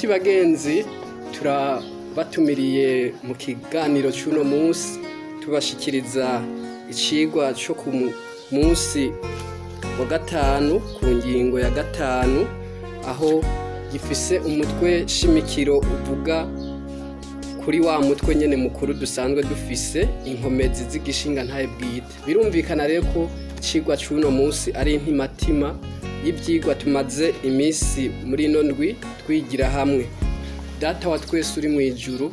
Nshuti bagenzi, turabatumiriye mu kiganiro cy'uno munsi tubashikiriza icigwa cyo ku munsi wa gatanu ku ngingo ya gatanu, aho gifise umutwe shimikiro uvuga kuri wa mutwe nyene mukuru dusanzwe dufise inkomezi z'igishinga ntaye bwite. Birumvikana rero ko icigwa c'uno munsi ari intimatima y'ivyigwa tumaze imisi muri ino ndwi twigira hamwe. Data wa twese uri mw'ijuru,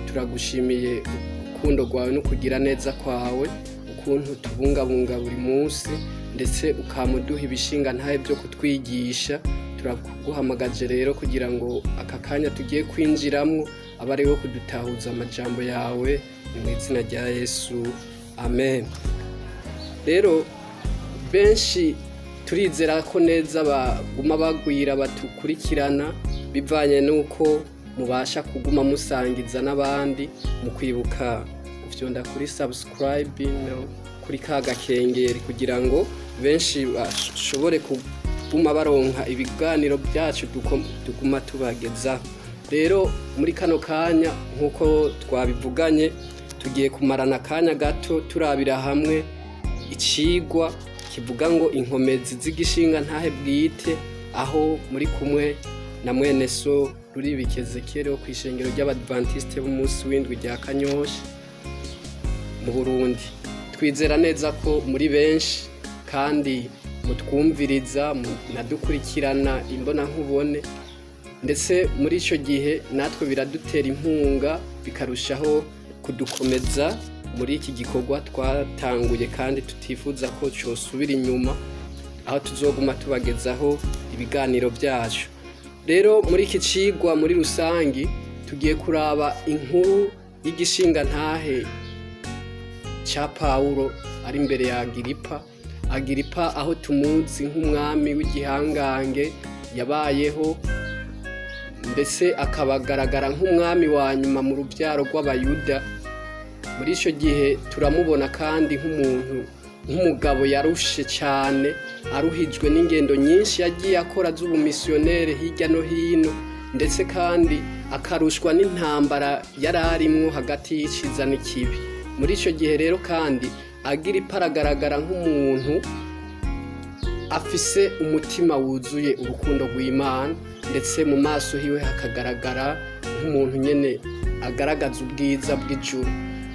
turagushimiye urukundo rwawe no kugira neza kwawe, ukuntu tubungabunga buri munsi ndetse ukamuduha ibishinga ntaye byo kutwigisha. Turaguhamagaje rero kugira ngo aka kanya tugiye kwinjiramwo aba ariwe kudutahuza amajambo yawe, mu izina rya Yesu, amen. Rero benshi turizera ko neza baguma bagwira batukurikirana bivanye nuko mubasha kuguma musangiza n'abandi mu kwibuka ufyonda kuri subscribe no kuri kagakengeri kugira ngo benshi bashobore kuguma baronka ibiganiro byacu tuguma tubageza. Rero muri kano kanya nkuko twabivuganye tugiye kumarana kanya gato turabira hamwe icigwa kivuga ngo inkomezi z'igishinga ntahe bwite, aho muri kumwe na mwene so ruri bikezekere wo kwishengero ry'Abadventiste b'umunsi w'indwi rya Kanyosha mu Burundi. Twizera neza ko muri benshi kandi mutwumviriza nadukurikirana imbona nkubone, ndetse muri ico gihe natwe biradutera inkunga bikarushaho kudukomeza muri iki gikorwa twatanguye kandi tutifuza ko cyosubira inyuma, aho tuzoguma tubagezaho ibiganiro byacu. Rero muri iki cigwa muri rusangi tugiye kuraba inkuru y'igishinga ntahe ca Paulo ari imbere ya Agiripa, aho tumuzi nk'umwami w'igihangange yabayeho, mbese akabagaragara nk'umwami wa nyuma mu rubyaro rw'Abayuda. Muri ico gihe turamubona kandi nk'umugabo yarushe cyane, aruhijwe n'ingendo nyinshi yagiye akora z'ubumisiyonere hirya no hino, ndetse kandi akarushwa n'intambara yari arimwo hagati y'iciza n'ikibi. Muri ico gihe rero kandi Agiripa aragaragara nk'umuntu afise umutima wuzuye urukundo rw'Imana, ndetse mu maso hiwe hakagaragara nk'umuntu nyene agaragaza ubwiza bw'ijuru.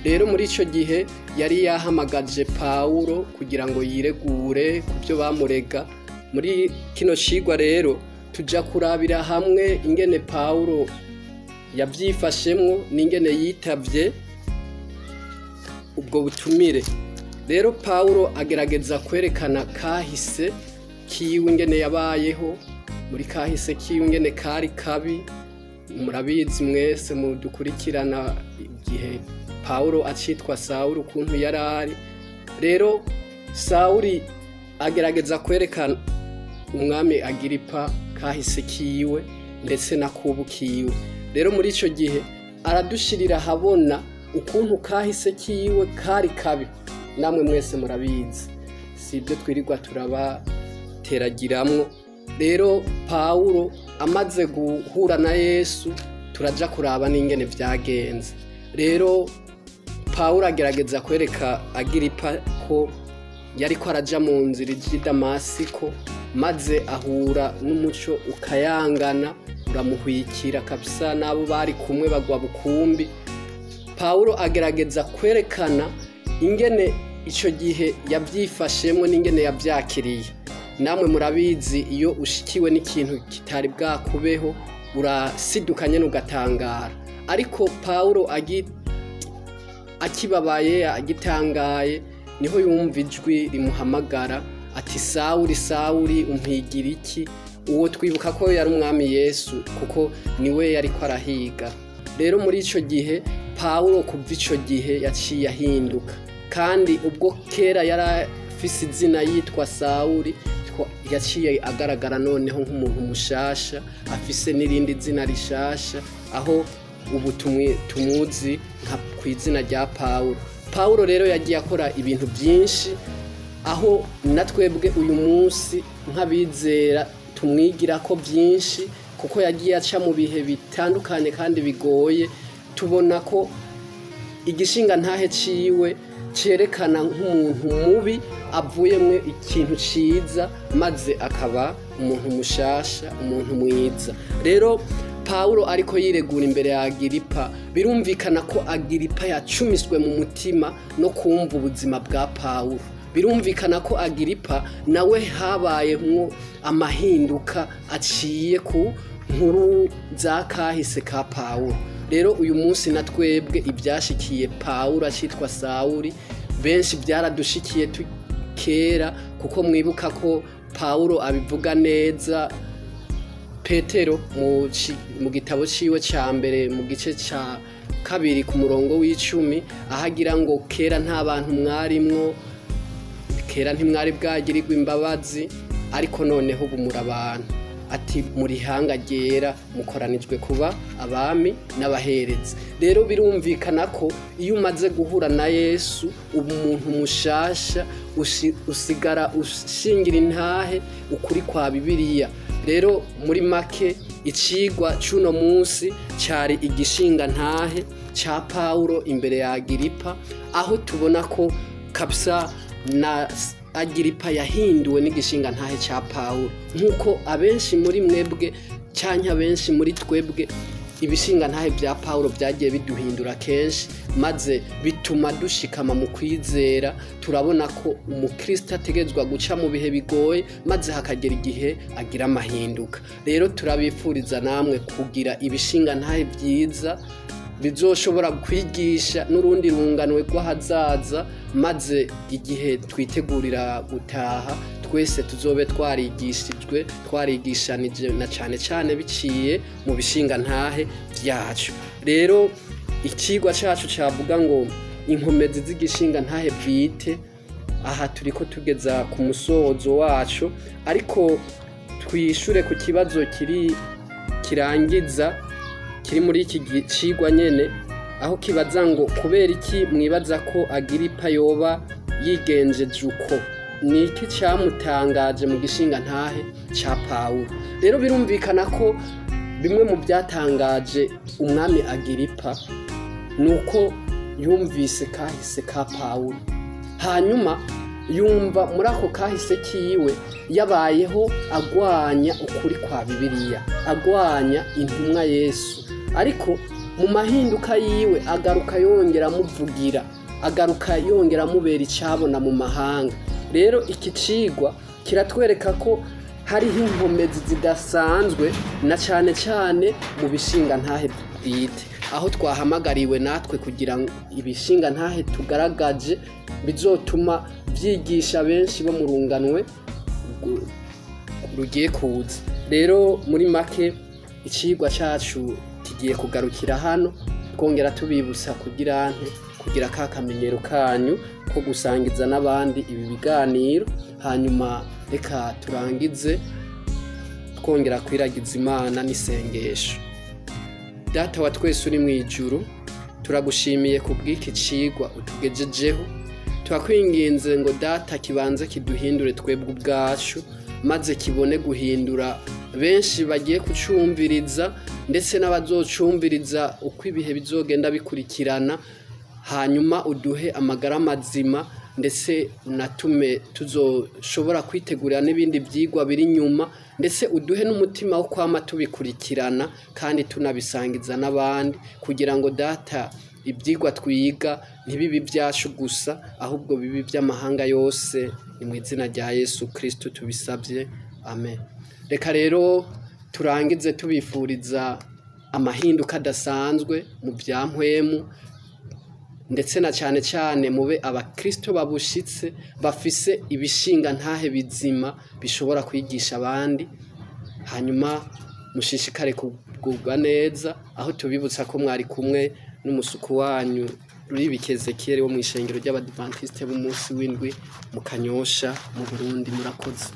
Rero muri ico gihe yari yahamagaje Paulo kugira ngo yiregure ku byo bamurega. Muri kino cigwa rero tuja kurabira hamwe ingene Paulo yavyifashemwo n'ingene yitavye ubwo butumire. Rero Paulo agerageza kwerekana kahise kiwe ingene yabayeho, muri kahise kiwe ingene kari kabi. Murabizi mwese mudukurikirana igihe Paulo acitwa Sawuli ukuntu yarari. Rero Sawuli agerageza kwerekana umwami Agiripa kahise kiwe ndetse na kubu kiwe. Rero muri ico gihe aradushirira habona ukuntu kahise kiwe kari kabi, namwe mwese murabizi, sibyo twirirwa turabateragiramwo. Rero Paulo amaze guhura na Yesu turaja kuraba n'ingene vyagenze. Rero Paulo agerageza kwereka Agiripa ko yariko araja mu nzira ija i Damasiko, maze ahura n'umuco ukayangana uramuhwikira kabisa, n'abo bari kumwe bagwa bukumbi. Paulo agerageza kwerekana ingene ico gihe yavyifashemwo n'ingene yavyakiriye. Namwe murabizi iyo ushikiwe n'ikintu kitari bwakubeho urasidukanye n'ugatangara, ariko Paulo akibabaye agitangaye niho yumva ijwi rimuhamagara ati Sawuli, Sawuli, umpigira iki? Uwo twibuka ko yari umwami Yesu, kuko niwe yariko arahiga. Rero muri ico gihe Paulo kuva ico gihe yaciye ahinduka, kandi ubwo kera yari afise izina yitwa Sawuli, yaciye agaragara noneho nk'umuntu mushasha afise n'irindi zina rishasha, aho ubu tumuzi nka kw'izina rya Paulo. Paulo rero yagiye akora ibintu byinshi, aho natwebwe uyu munsi nk'abizera tumwigira ko byinshi, kuko yagiye aca mu bihe bitandukanye kandi bigoye, tubona ko igishinga ntahe ciwe cerekana nk'umuntu mubi avuyemwo ikintu ciza maze akaba umuntu mushasha, umuntu mwiza. Rero Pawulo ariko yiregura imbere ya Agiripa, birumvikana ko Agiripa yacumiswe mu mutima no kumva ubuzima bwa Pawulo. Birumvikana ko Agiripa nawe habayemwo amahinduka aciye ku nkuru za kahise ka Pawulo. Rero uyu munsi na twebwe ibyashikiye Pawulo acitwa Sawuli benshi byaradushikiye kera, kuko mwibuka ko Pawulo abivuga neza. Petero mu gitabo ciwe ca mbere mu gice ca 2 ku murongo w'10 ahagira ngo kera nta bantu mwarimwo, kera ntimwari bwagirirwa imbabazi, ariko noneho ubu muri abantu, ati muri hanga ryera mukoranijwe kuba abami n'abaherezi. Rero birumvikana ko iyo umaze guhura na Yesu ubu umuntu mushasha, usigara ushingira intahe ukuri kwa Bibiliya. Rero muri make icigwa c'uno munsi cari igishinga ntahe ca Pawulo imbere ya Agiripa, aho tubona ko kabisa na Agiripa yahinduwe n'igishinga ntahe ca Pawulo, nkuko abenshi muri mwebwe canke abenshi muri twebwe ibishinga ntahe bya Pawulo byagiye biduhindura kenshi, maze bituma dushikama mu kwizera. Turabona ko umukristo ategezwa guca mu bihe bigoye maze hakagera igihe agira amahinduka. Rero turabifuriza namwe kugira ibishinga ntahe byiza bizoshobora kwigisha n'urundi runganwe rw'ahazaza, maze igihe twitegurira gutaha twese tuzobe twarigishanije na cane cane biciye mu bishinga ntahe vyacu. Rero ikigwa cacu cavuga ngo inkomezi z'igishinga ntahe bwite, aha turiko tugeza ku musozo wacu, ariko twishure ku kibazo kirangiza kiri muri iki cigwa nyene, aho kibaza ngo kubera iki mwibaza ko Agiripa yoba yigenjeje uko, niki cyamutangaje mu gishinga ntahe ca Pawulo. Rero birumvikana ko bimwe mu byatangaje umwami Agiripa nuko yumvise kahise ka Pawulo, hanyuma yumva muri ako kahise kiwe yabayeho agwanya ukuri kwa Bibiliya, agwanya intumwa Yesu, ariko mu mahinduka yiwe agaruka yongera amuvugira, agaruka yongera amubera icabona mu mahanga. Rero iki cigwa kiratwereka ko hariho inkomezi zidasanzwe na cane cane mu bishinga ntahe bwite, aho twahamagariwe natwe kugira ngo ibishinga ntahe tugaragaje bizotuma vyigisha benshi bo mu runganwe rugiye kuza. Rero muri make icigwa cacu kigiye kugarukira hano, twongera tubibutsa kugira ka kamenyero kanyu ko gusangiza n'abandi ibi biganiro. Hanyuma reka turangize twongera kwiragiza Imana n'isengesho. Data wa twese uri mw'ijuru, turagushimiye kubw'iki cigwa utugejejeho, twakwinginze ngo Data kibanze kiduhindure twebwe ubwacu, maze kibone guhindura benshi bagiye kucumviriza, ndetse n'abazocumviriza uko ibihe bizogenda bikurikirana. Hanyuma uduhe amagara mazima, ndetse unatume tuzoshobora kwitegurira n'ibindi vyigwa biri nyuma, ndetse uduhe n'umutima wo kwama tubikurikirana kandi tunabisangiza n'abandi, kugira ngo Data ivyigwa twiga ntibibi vyacu gusa, ahubwo bibi vy'amahanga yose. Ni mu izina rya Yesu Kristo tubisabye, amen. Reka rero turangize tubifuriza amahinduka adasanzwe mu vya mpwemu, ndetse na cane cane mube abakristo babushitse bafise ibishinga ntahe bizima bishobora kwigisha abandi. Hanyuma mushishikare kugubwa neza, aho tubibutsa ko mwari kumwe n'umusuku wanyu Ruribike Ezekiel wo mw'ishengero ry'Abadventiste b'umunsi w'indwi mu Kanyosha mu Burundi. Murakoze.